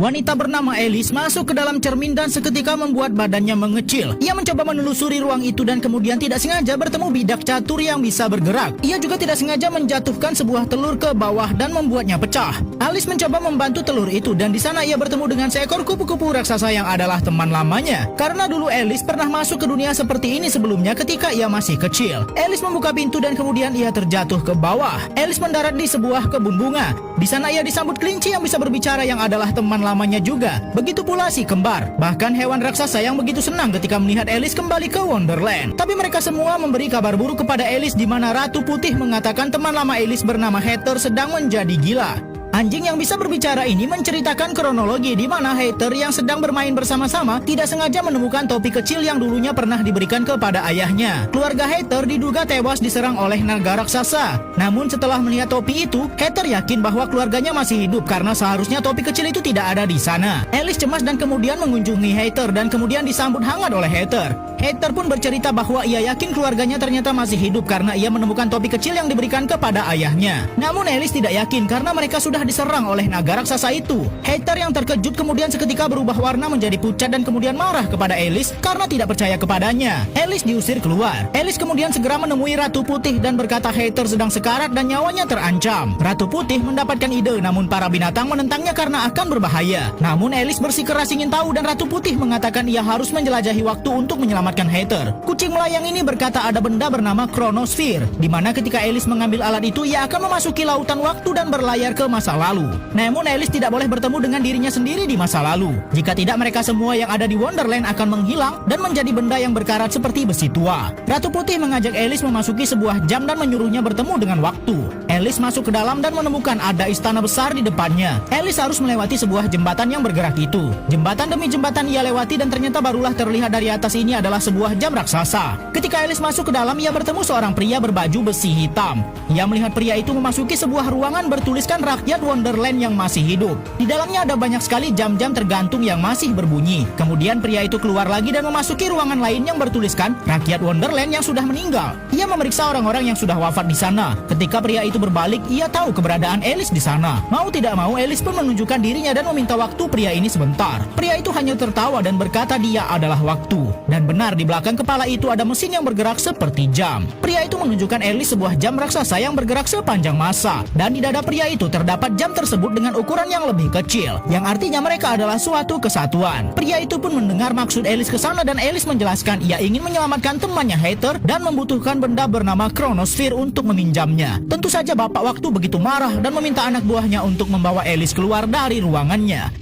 Wanita bernama Alice masuk ke dalam cermin dan seketika membuat badannya mengecil. Ia mencoba menelusuri ruang itu dan kemudian tidak sengaja bertemu bidak catur yang bisa bergerak. Ia juga tidak sengaja menjatuhkan sebuah telur ke bawah dan membuatnya pecah. Alice mencoba membantu telur itu dan di sana ia bertemu dengan seekor kupu-kupu raksasa yang adalah teman lamanya. Karena dulu Alice pernah masuk ke dunia seperti ini sebelumnya ketika ia masih kecil. Alice membuka pintu dan kemudian ia terjatuh ke bawah. Alice mendarat di sebuah kebun bunga. Di sana ia disambut kelinci yang bisa berbicara yang adalah teman lamanya juga. Begitu pula si kembar. Bahkan hewan raksasa yang begitu senang ketika melihat Alice kembali ke Wonderland. Tapi mereka semua memberi kabar buruk kepada Alice di mana Ratu Putih mengatakan teman lama Alice bernama Hatter sedang menjadi gila. Anjing yang bisa berbicara ini menceritakan kronologi di mana Hatter yang sedang bermain bersama-sama tidak sengaja menemukan topi kecil yang dulunya pernah diberikan kepada ayahnya. Keluarga Hatter diduga tewas diserang oleh naga raksasa. Namun setelah melihat topi itu, Hatter yakin bahwa keluarganya masih hidup karena seharusnya topi kecil itu tidak ada di sana. Alice cemas dan kemudian mengunjungi Hatter dan kemudian disambut hangat oleh Hatter. Hatter pun bercerita bahwa ia yakin keluarganya ternyata masih hidup karena ia menemukan topi kecil yang diberikan kepada ayahnya. Namun Alice tidak yakin karena mereka sudah diserang oleh naga raksasa itu. Hatter yang terkejut kemudian seketika berubah warna menjadi pucat dan kemudian marah kepada Alice karena tidak percaya kepadanya. Alice diusir keluar. Alice kemudian segera menemui Ratu Putih dan berkata Hatter sedang sekarat dan nyawanya terancam. Ratu Putih mendapatkan ide namun para binatang menentangnya karena akan berbahaya. Namun Alice bersikeras ingin tahu dan Ratu Putih mengatakan ia harus menjelajahi waktu untuk menyelamatkan Hatter. Kucing melayang ini berkata ada benda bernama Chronosphere, di mana ketika Alice mengambil alat itu ia akan memasuki lautan waktu dan berlayar ke masa lalu. Namun Alice tidak boleh bertemu dengan dirinya sendiri di masa lalu. Jika tidak mereka semua yang ada di Wonderland akan menghilang dan menjadi benda yang berkarat seperti besi tua. Ratu Putih mengajak Alice memasuki sebuah jam dan menyuruhnya bertemu dengan waktu. Alice masuk ke dalam dan menemukan ada istana besar di depannya. Alice harus melewati sebuah jembatan yang bergerak itu. Jembatan demi jembatan ia lewati dan ternyata barulah terlihat dari atas ini adalah sebuah jam raksasa. Ketika Alice masuk ke dalam ia bertemu seorang pria berbaju besi hitam. Ia melihat pria itu memasuki sebuah ruangan bertuliskan rakyat Wonderland yang masih hidup. Di dalamnya ada banyak sekali jam-jam tergantung yang masih berbunyi. Kemudian pria itu keluar lagi dan memasuki ruangan lain yang bertuliskan rakyat Wonderland yang sudah meninggal. Ia memeriksa orang-orang yang sudah wafat di sana. Ketika pria itu berbalik, ia tahu keberadaan Alice di sana. Mau tidak mau, Alice pun menunjukkan dirinya dan meminta waktu pria ini sebentar. Pria itu hanya tertawa dan berkata dia adalah waktu. Dan benar di belakang kepala itu ada mesin yang bergerak seperti jam. Pria itu menunjukkan Alice sebuah jam raksasa yang bergerak sepanjang masa. Dan di dada pria itu terdapat jam tersebut dengan ukuran yang lebih kecil, yang artinya mereka adalah suatu kesatuan. Pria itu pun mendengar maksud Alice ke sana dan Alice menjelaskan ia ingin menyelamatkan temannya Hatter dan membutuhkan benda bernama Chronosphere untuk meminjamnya. Tentu saja bapak waktu begitu marah dan meminta anak buahnya untuk membawa Alice keluar dari ruangannya.